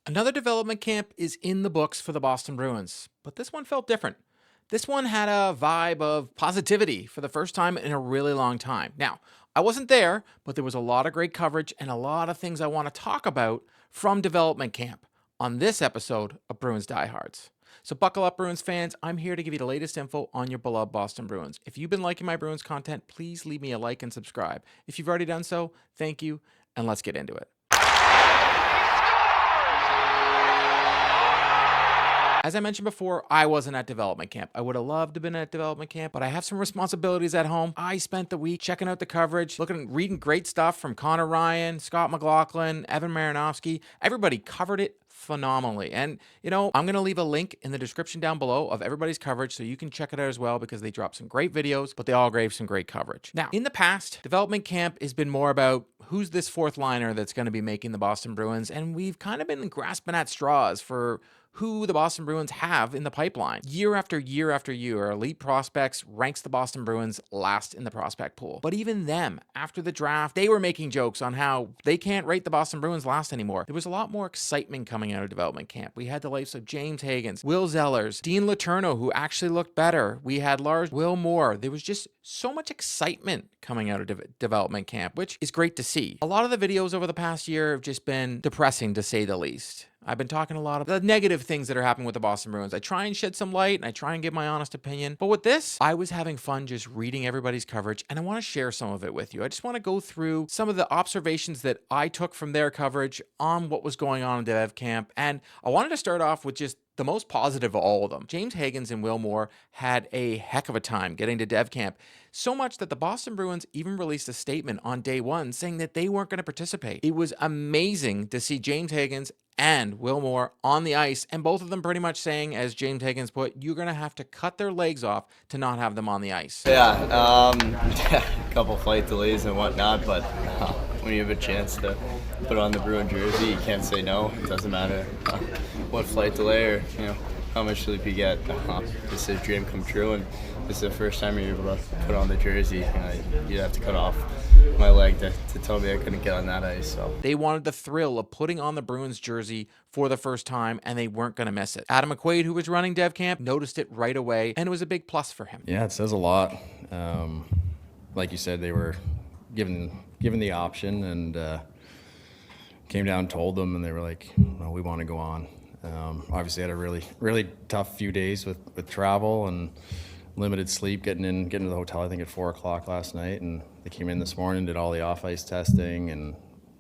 Another development camp is in the books for the Boston Bruins, but this one felt different. This one had a vibe of positivity for the first time in a really long time. Now, I wasn't there, but there was a lot of great coverage and a lot of things I want to talk about from development camp on this episode of Bruins Diehards. So buckle up, Bruins fans. I'm here to give you the latest info on your beloved Boston Bruins. If you've been liking my Bruins content, please leave me a like and subscribe. If you've already done so, thank you, and let's get into it. As I mentioned before, I wasn't at development camp. I would have loved to have been at development camp, but I have some responsibilities at home. I spent the week checking out the coverage, reading great stuff from Connor Ryan, Scott McLaughlin, Evan Marinofsky. Everybody covered it phenomenally. And, I'm going to leave a link in the description down below of everybody's coverage so you can check it out as well because they dropped some great videos, but they all gave some great coverage. Now, in the past, development camp has been more about who's this fourth liner that's going to be making the Boston Bruins, and we've kind of been grasping at straws for who the Boston Bruins have in the pipeline. Year after year after year, Elite Prospects ranks the Boston Bruins last in the prospect pool. But even them, after the draft, they were making jokes on how they can't rate the Boston Bruins last anymore. There was a lot more excitement coming out of development camp. We had the likes of James Hagens, Will Zellers, Dean Letourneau, who actually looked better. We had Will Moore. There was just so much excitement coming out of development camp, which is great to see. A lot of the videos over the past year have just been depressing, to say the least. I've been talking a lot of the negative things that are happening with the Boston Bruins. I try and shed some light and I try and give my honest opinion. But with this, I was having fun just reading everybody's coverage and I want to share some of it with you. I just want to go through some of the observations that I took from their coverage on what was going on in Dev Camp. And I wanted to start off with just the most positive of all of them. James Hagens and Will Moore had a heck of a time getting to Dev Camp. So much that the Boston Bruins even released a statement on day one saying that they weren't going to participate. It was amazing to see James Hagens and Will Moore on the ice, and both of them pretty much saying, as James Hagens put, you're going to have to cut their legs off to not have them on the ice. Yeah, a couple flight delays and whatnot, but when you have a chance to put on the Bruin jersey, you can't say no. It doesn't matter what flight delay or how much sleep you get. This is a dream come true, and this is the first time you're able to put on the jersey. You'd have to cut off my leg to tell me I couldn't get on that ice. So they wanted the thrill of putting on the Bruins jersey for the first time, and they weren't going to miss it. Adam McQuaid, who was running Dev Camp, noticed it right away, and it was a big plus for him. Yeah, it says a lot. Like you said, they were given the option, and came down and told them, and they were like, well, we want to go on. Obviously had a really tough few days with travel and limited sleep, getting to the hotel I think at 4 o'clock last night, and they came in this morning, did all the off-ice testing, and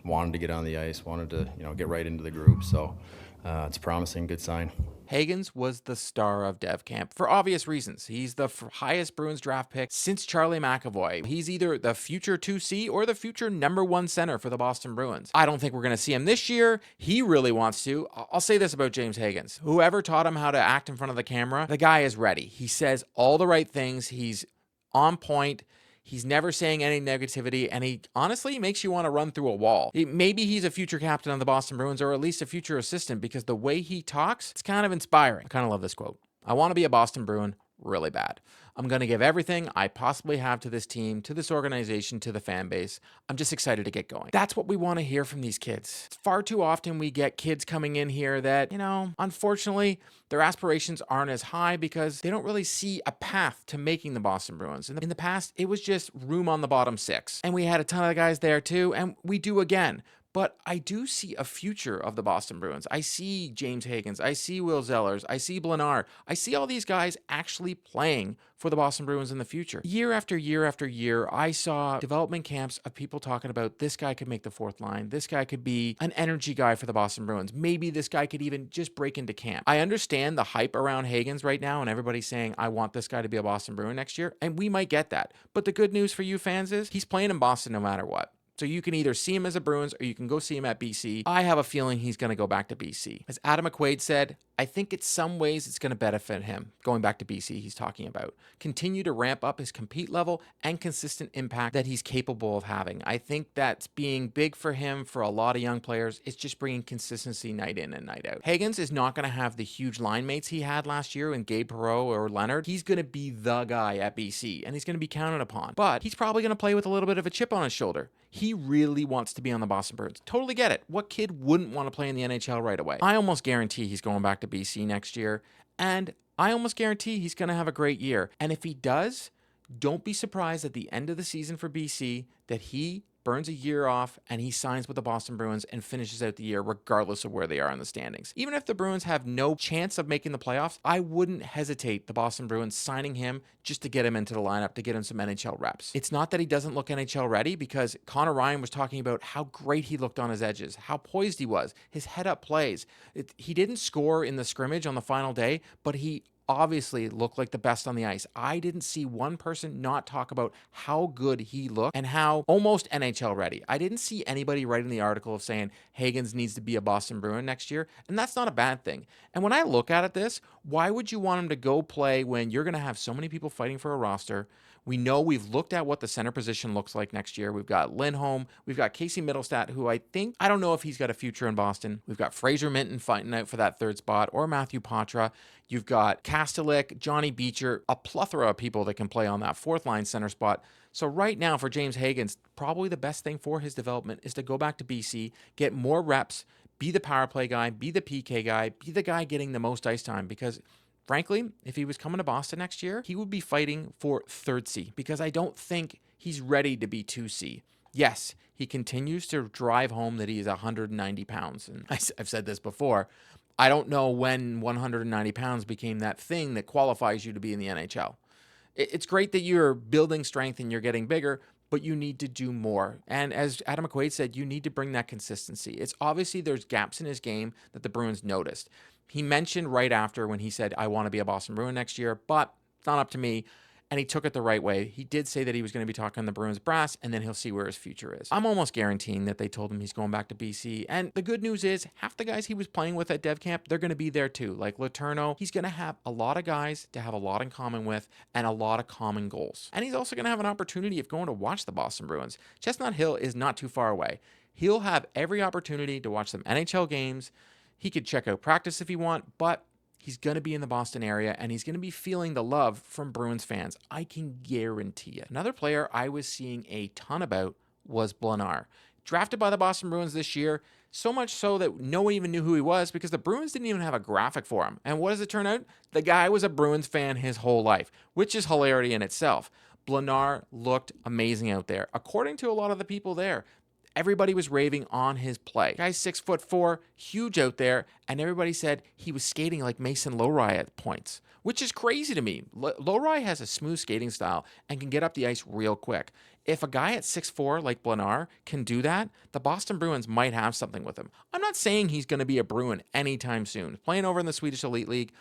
wanted to get on the ice, wanted to get right into the group. So it's a promising, good sign. Hagens was the star of Dev Camp for obvious reasons. He's the highest Bruins draft pick since Charlie McAvoy. He's either the future 2C or the future #1 center for the Boston Bruins. I don't think we're going to see him this year. He really wants to. I'll say this about James Hagens. Whoever taught him how to act in front of the camera, the guy is ready. He says all the right things. He's on point. He's never saying any negativity, and he honestly makes you want to run through a wall. Maybe he's a future captain of the Boston Bruins, or at least a future assistant, because the way he talks, it's kind of inspiring. I kind of love this quote. I want to be a Boston Bruin really bad. I'm going to give everything I possibly have to this team, to this organization, to the fan base. I'm just excited to get going. That's what we want to hear from these kids. Far too often we get kids coming in here that, unfortunately, their aspirations aren't as high because they don't really see a path to making the Boston Bruins. In the past, it was just room on the bottom six. And we had a ton of guys there too, and we do again. But I do see a future of the Boston Bruins. I see James Hagens. I see Will Zellers. I see Blenar. I see all these guys actually playing for the Boston Bruins in the future. Year after year after year, I saw development camps of people talking about this guy could make the fourth line. This guy could be an energy guy for the Boston Bruins. Maybe this guy could even just break into camp. I understand the hype around Hagens right now, and everybody's saying, I want this guy to be a Boston Bruin next year, and we might get that. But the good news for you fans is he's playing in Boston no matter what. So you can either see him as a Bruins or you can go see him at BC. I have a feeling he's going to go back to BC. As Adam McQuaid said, I think in some ways it's going to benefit him. Going back to BC, he's talking about continue to ramp up his compete level and consistent impact that he's capable of having. I think that's being big for him for a lot of young players. It's just bringing consistency night in and night out. Hagens is not going to have the huge line mates he had last year in Gabe Perreault or Leonard. He's going to be the guy at BC, and he's going to be counted upon. But he's probably going to play with a little bit of a chip on his shoulder. He really wants to be on the Boston Bruins. Totally get it. What kid wouldn't want to play in the NHL right away? I almost guarantee he's going back to BC next year, and I almost guarantee he's going to have a great year. And if he does, don't be surprised at the end of the season for BC that he burns a year off and he signs with the Boston Bruins and finishes out the year regardless of where they are in the standings. Even if the Bruins have no chance of making the playoffs, I wouldn't hesitate the Boston Bruins signing him just to get him into the lineup, to get him some NHL reps. It's not that he doesn't look NHL ready, because Connor Ryan was talking about how great he looked on his edges, how poised he was, his head up plays. He didn't score in the scrimmage on the final day, but he obviously looked like the best on the ice. I didn't see one person not talk about how good he looked and how almost NHL ready. I didn't see anybody writing the article of saying Hagens needs to be a Boston Bruin next year, and that's not a bad thing. And when I look at this, why would you want him to go play when you're going to have so many people fighting for a roster? We know we've looked at what the center position looks like next year. We've got Lindholm. We've got Casey Middlestat, who I don't know if he's got a future in Boston. We've got Fraser Minton fighting out for that third spot, or Matthew Patra. You've got Kastelik, Johnny Beecher, a plethora of people that can play on that fourth line center spot. So right now for James Hagens, probably the best thing for his development is to go back to BC, get more reps, be the power play guy, be the PK guy, be the guy getting the most ice time, because frankly, if he was coming to Boston next year, he would be fighting for third C, because I don't think he's ready to be 2C. Yes, he continues to drive home that he is 190 pounds. And I've said this before. I don't know when 190 pounds became that thing that qualifies you to be in the NHL. It's great that you're building strength and you're getting bigger, but you need to do more. And as Adam McQuaid said, you need to bring that consistency. It's obviously there's gaps in his game that the Bruins noticed. He mentioned right after when he said, I want to be a Boston Bruin next year, but it's not up to me. And he took it the right way. He did say that he was going to be talking to the Bruins brass, and then he'll see where his future is. I'm almost guaranteeing that they told him he's going back to BC. And the good news is, half the guys he was playing with at Dev Camp, they're going to be there too. Like Letourneau, he's going to have a lot of guys to have a lot in common with and a lot of common goals. And he's also going to have an opportunity of going to watch the Boston Bruins. Chestnut Hill is not too far away. He'll have every opportunity to watch some NHL games. He could check out practice if he wants, but he's going to be in the Boston area, and he's going to be feeling the love from Bruins fans. I can guarantee it. Another player I was seeing a ton about was Blenar. Drafted by the Boston Bruins this year, so much so that no one even knew who he was because the Bruins didn't even have a graphic for him. And what does it turn out? The guy was a Bruins fan his whole life, which is hilarity in itself. Blenar looked amazing out there. According to a lot of the people there, everybody was raving on his play. Guy's 6'4", huge out there, and everybody said he was skating like Mason Lohrei at points, which is crazy to me. Lohrei has a smooth skating style and can get up the ice real quick. If a guy at 6'4" like Blenar can do that, the Boston Bruins might have something with him. I'm not saying he's going to be a Bruin anytime soon. Playing over in the Swedish Elite League,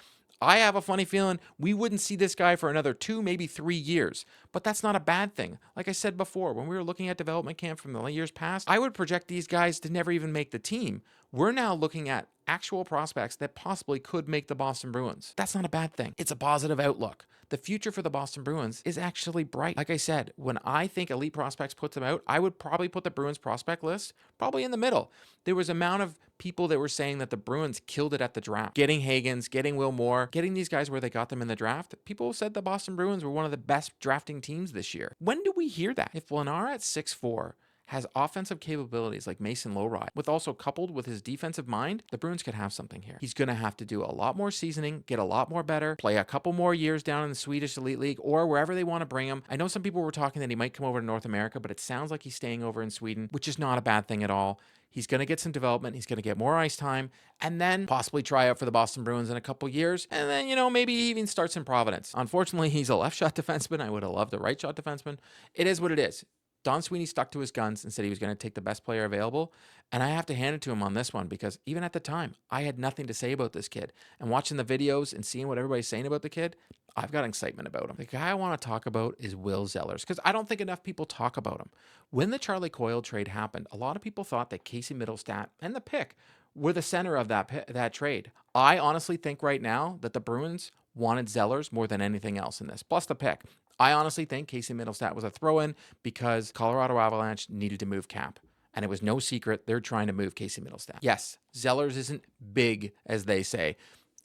I have a funny feeling we wouldn't see this guy for another 2, maybe 3 years. But that's not a bad thing. Like I said before, when we were looking at development camp from the years past, I would project these guys to never even make the team. We're now looking at actual prospects that possibly could make the Boston Bruins. That's not a bad thing. It's a positive outlook. The future for the Boston Bruins is actually bright. Like I said, when I think elite prospects puts them out, I would probably put the Bruins prospect list probably in the middle. There was an amount of people that were saying that the Bruins killed it at the draft. Getting Hagens, getting Will Moore, getting these guys where they got them in the draft. People said the Boston Bruins were one of the best drafting teams this year. When do we hear that? If Blenar at 6'4" has offensive capabilities like Mason Lohrei, with also coupled with his defensive mind, the Bruins could have something here. He's going to have to do a lot more seasoning, get a lot more better, play a couple more years down in the Swedish Elite League or wherever they want to bring him. I know some people were talking that he might come over to North America, but it sounds like he's staying over in Sweden, which is not a bad thing at all. He's going to get some development. He's going to get more ice time and then possibly try out for the Boston Bruins in a couple years. And then, maybe he even starts in Providence. Unfortunately, he's a left shot defenseman. I would have loved a right shot defenseman. It is what it is. Don Sweeney stuck to his guns and said he was going to take the best player available. And I have to hand it to him on this one because even at the time, I had nothing to say about this kid. And watching the videos and seeing what everybody's saying about the kid, I've got excitement about him. The guy I want to talk about is Will Zellers because I don't think enough people talk about him. When the Charlie Coyle trade happened, a lot of people thought that Casey Middlestat and the pick were the center of that trade. I honestly think right now that the Bruins wanted Zellers more than anything else in this, plus the pick. I honestly think Casey Middlestat was a throw-in because Colorado Avalanche needed to move cap. And it was no secret they're trying to move Casey Middlestat. Yes, Zellers isn't big, as they say.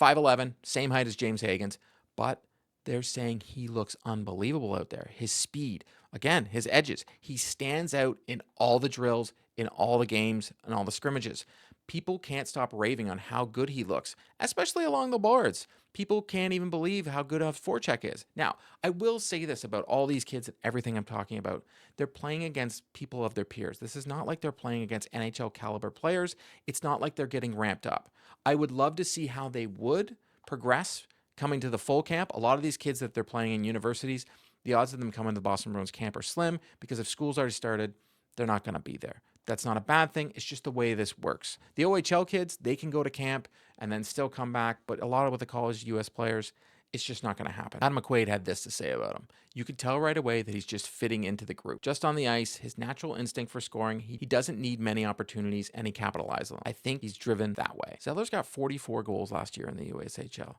5'11", same height as James Hagens, but they're saying he looks unbelievable out there. His speed, again, his edges. He stands out in all the drills, in all the games, and all the scrimmages. People can't stop raving on how good he looks, especially along the boards. People can't even believe how good a forecheck is. Now, I will say this about all these kids and everything I'm talking about. They're playing against people of their peers. This is not like they're playing against NHL caliber players. It's not like they're getting ramped up. I would love to see how they would progress coming to the full camp. A lot of these kids that they're playing in universities, the odds of them coming to the Boston Bruins camp are slim because if school's already started, they're not going to be there. That's not a bad thing. It's just the way this works. The OHL kids, they can go to camp and then still come back, but a lot of the college U.S. players, it's just not going to happen. Adam McQuaid had this to say about him. You could tell right away that he's just fitting into the group. Just on the ice, his natural instinct for scoring, he doesn't need many opportunities and he capitalizes on them. I think he's driven that way. Zellers got 44 goals last year in the USHL.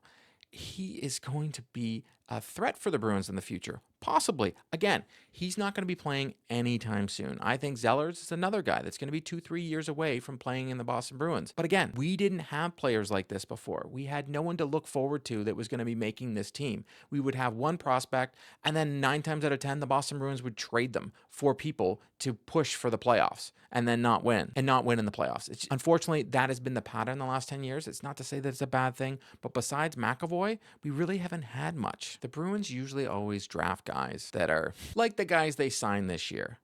He is going to be a threat for the Bruins in the future. Possibly. Again, he's not going to be playing anytime soon. I think Zellers is another guy that's going to be 2-3 years away from playing in the Boston Bruins. But again, we didn't have players like this before. We had no one to look forward to that was going to be making this team. We would have one prospect, and then 9 times out of 10, the Boston Bruins would trade them for people to push for the playoffs and then not win in the playoffs. Unfortunately, that has been the pattern the last 10 years. It's not to say that it's a bad thing, but besides McAvoy, we really haven't had much. The Bruins usually always draft guys that are like the guys they signed this year.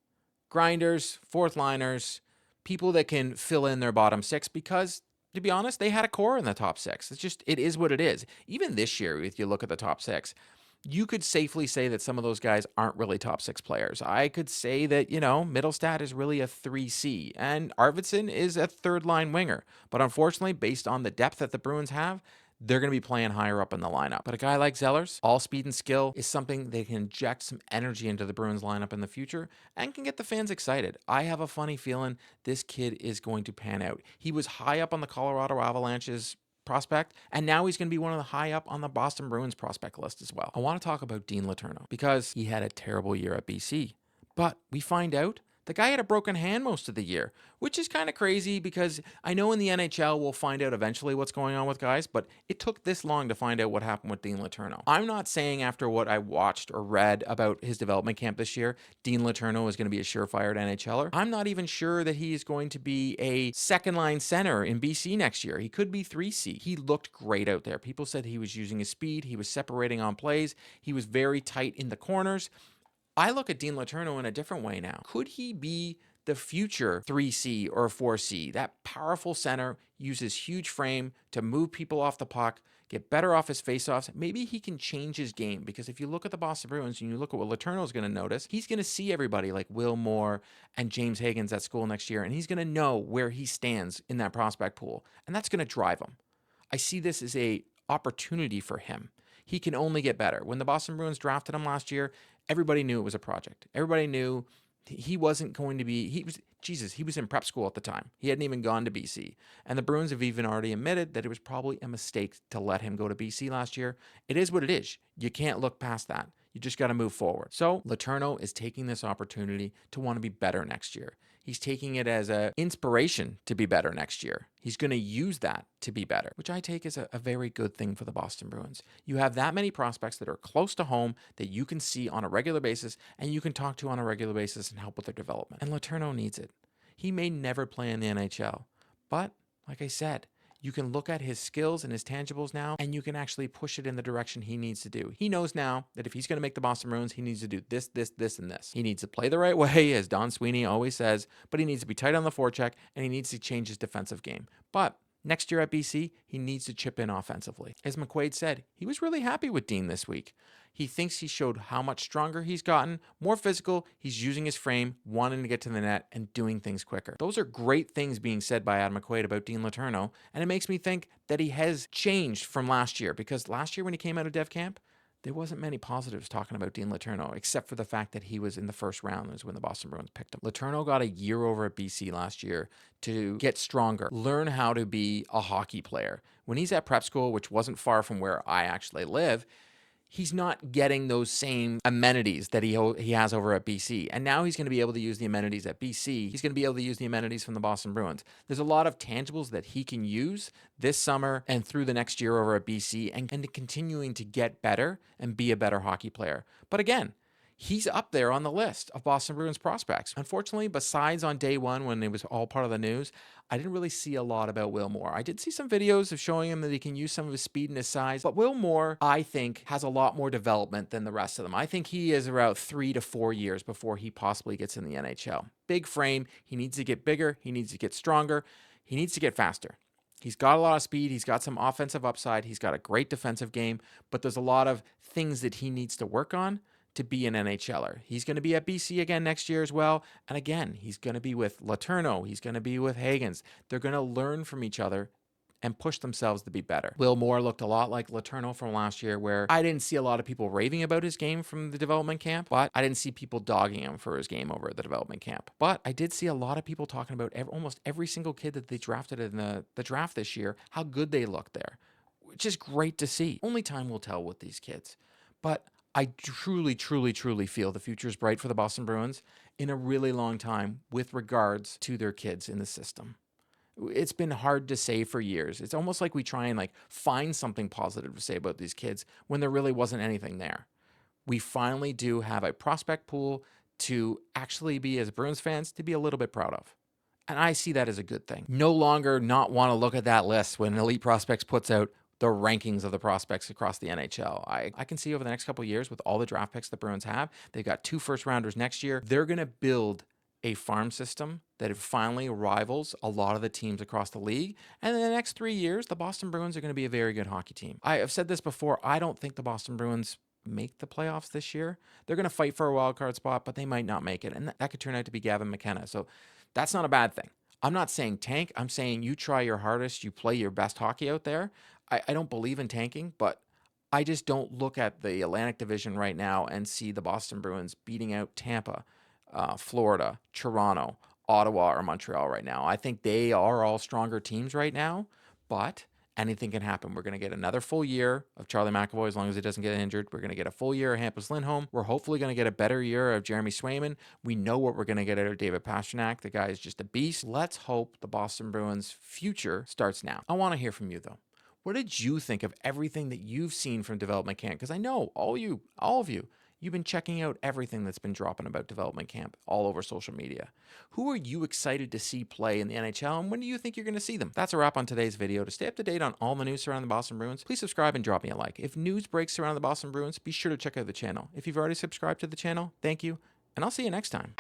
Grinders, fourth liners, people that can fill in their bottom six because, to be honest, they had a core in the top six. It is what it is. Even this year, if you look at the top six, you could safely say that some of those guys aren't really top six players. I could say that, Middlestat is really a 3C and Arvidsson is a third line winger. But unfortunately, based on the depth that the Bruins have, they're going to be playing higher up in the lineup. But a guy like Zellers, all speed and skill, is something they can inject some energy into the Bruins lineup in the future and can get the fans excited. I have a funny feeling this kid is going to pan out. He was high up on the Colorado Avalanche's prospect, and now he's going to be one of the high up on the Boston Bruins prospect list as well. I want to talk about Dean Letourneau because he had a terrible year at BC. But we find out the guy had a broken hand most of the year, which is kind of crazy because I know in the NHL we'll find out eventually what's going on with guys, but it took this long to find out what happened with Dean Letourneau. I'm not saying after what I watched or read about his development camp this year, Dean Letourneau is going to be a surefire NHLer. I'm not even sure that he is going to be a second line center in BC next year. He could be 3C. He looked great out there. People said he was using his speed. He was separating on plays. He was very tight in the corners. I look at Dean Letourneau in a different way now. Could he be the future 3C or 4C? That powerful center, uses huge frame to move people off the puck, get better off his faceoffs. Maybe he can change his game because if you look at the Boston Bruins and you look at what Letourneau is going to notice, he's going to see everybody like Will Moore and James Hagens at school next year, and he's going to know where he stands in that prospect pool, and that's going to drive him. I see this as a opportunity for him. He can only get better. When the Boston Bruins drafted him last year, everybody knew it was a project. Everybody knew he wasn't going to be, he was in prep school at the time. He hadn't even gone to BC. And the Bruins have even already admitted that it was probably a mistake to let him go to BC last year. It is what it is. You can't look past that. You just got to move forward. So Letourneau is taking this opportunity to want to be better next year. He's taking it as an inspiration to be better next year. He's going to use that to be better, which I take as a very good thing for the Boston Bruins. You have that many prospects that are close to home that you can see on a regular basis and you can talk to on a regular basis and help with their development. And Letourneau needs it. He may never play in the NHL, but like I said, you can look at his skills and his tangibles now, and you can actually push it in the direction he needs to do. He knows now that if he's going to make the Boston Bruins, he needs to do this, this, this, and this. He needs to play the right way, as Don Sweeney always says, but he needs to be tight on the forecheck, and he needs to change his defensive game. But next year at BC, he needs to chip in offensively. As McQuaid said, he was really happy with Dean this week. He thinks he showed how much stronger he's gotten, more physical, he's using his frame, wanting to get to the net, and doing things quicker. Those are great things being said by Adam McQuaid about Dean Letourneau, and it makes me think that he has changed from last year, because last year when he came out of dev camp, there wasn't many positives talking about Dean Letourneau, except for the fact that he was in the first round. Is when the Boston Bruins picked him. Letourneau got a year over at BC last year to get stronger, learn how to be a hockey player. When he's at prep school, which wasn't far from where I actually live, he's not getting those same amenities that he has over at BC. And now he's going to be able to use the amenities at BC. He's going to be able to use the amenities from the Boston Bruins. There's a lot of tangibles that he can use this summer and through the next year over at BC and continuing to get better and be a better hockey player. But again, he's up there on the list of Boston Bruins prospects. Unfortunately, besides on day one when it was all part of the news, I didn't really see a lot about Will Moore. I did see some videos of showing him that he can use some of his speed and his size, but Will Moore, I think, has a lot more development than the rest of them. I think he is around 3 to 4 years before he possibly gets in the NHL. Big frame, he needs to get bigger, he needs to get stronger, he needs to get faster. He's got a lot of speed, he's got some offensive upside, he's got a great defensive game, but there's a lot of things that he needs to work on to be an NHLer. He's going to be at BC again next year as well. And again, he's going to be with Letourneau. He's going to be with Hagens. They're going to learn from each other and push themselves to be better. Will Moore looked a lot like Letourneau from last year, where I didn't see a lot of people raving about his game from the development camp, but I didn't see people dogging him for his game over at the development camp. But I did see a lot of people talking about almost every single kid that they drafted in the draft this year, how good they looked there, which is great to see. Only time will tell with these kids. But I truly, truly, truly feel the future is bright for the Boston Bruins in a really long time with regards to their kids in the system. It's been hard to say for years. It's almost like we try and find something positive to say about these kids when there really wasn't anything there. We finally do have a prospect pool to actually be, as Bruins fans, to be a little bit proud of. And I see that as a good thing. No longer not want to look at that list when Elite Prospects puts out the rankings of the prospects across the NHL. I can see over the next couple of years with all the draft picks the Bruins have, they've got 2 first-rounders next year. They're going to build a farm system that finally rivals a lot of the teams across the league. And in the next 3 years, the Boston Bruins are going to be a very good hockey team. I have said this before, I don't think the Boston Bruins make the playoffs this year. They're going to fight for a wild card spot, but they might not make it. And that could turn out to be Gavin McKenna. So that's not a bad thing. I'm not saying tank. I'm saying you try your hardest. You play your best hockey out there. I don't believe in tanking, but I just don't look at the Atlantic Division right now and see the Boston Bruins beating out Tampa, Florida, Toronto, Ottawa, or Montreal right now. I think they are all stronger teams right now, but anything can happen. We're going to get another full year of Charlie McAvoy as long as he doesn't get injured. We're going to get a full year of Hampus Lindholm. We're hopefully going to get a better year of Jeremy Swayman. We know what we're going to get out of David Pastrnak. The guy is just a beast. Let's hope the Boston Bruins' future starts now. I want to hear from you, though. What did you think of everything that you've seen from development camp? Because I know all of you, you've been checking out everything that's been dropping about development camp all over social media. Who are you excited to see play in the NHL, and when do you think you're going to see them? That's a wrap on today's video. To stay up to date on all the news surrounding the Boston Bruins, please subscribe and drop me a like. If news breaks surrounding the Boston Bruins, be sure to check out the channel. If you've already subscribed to the channel, thank you, and I'll see you next time.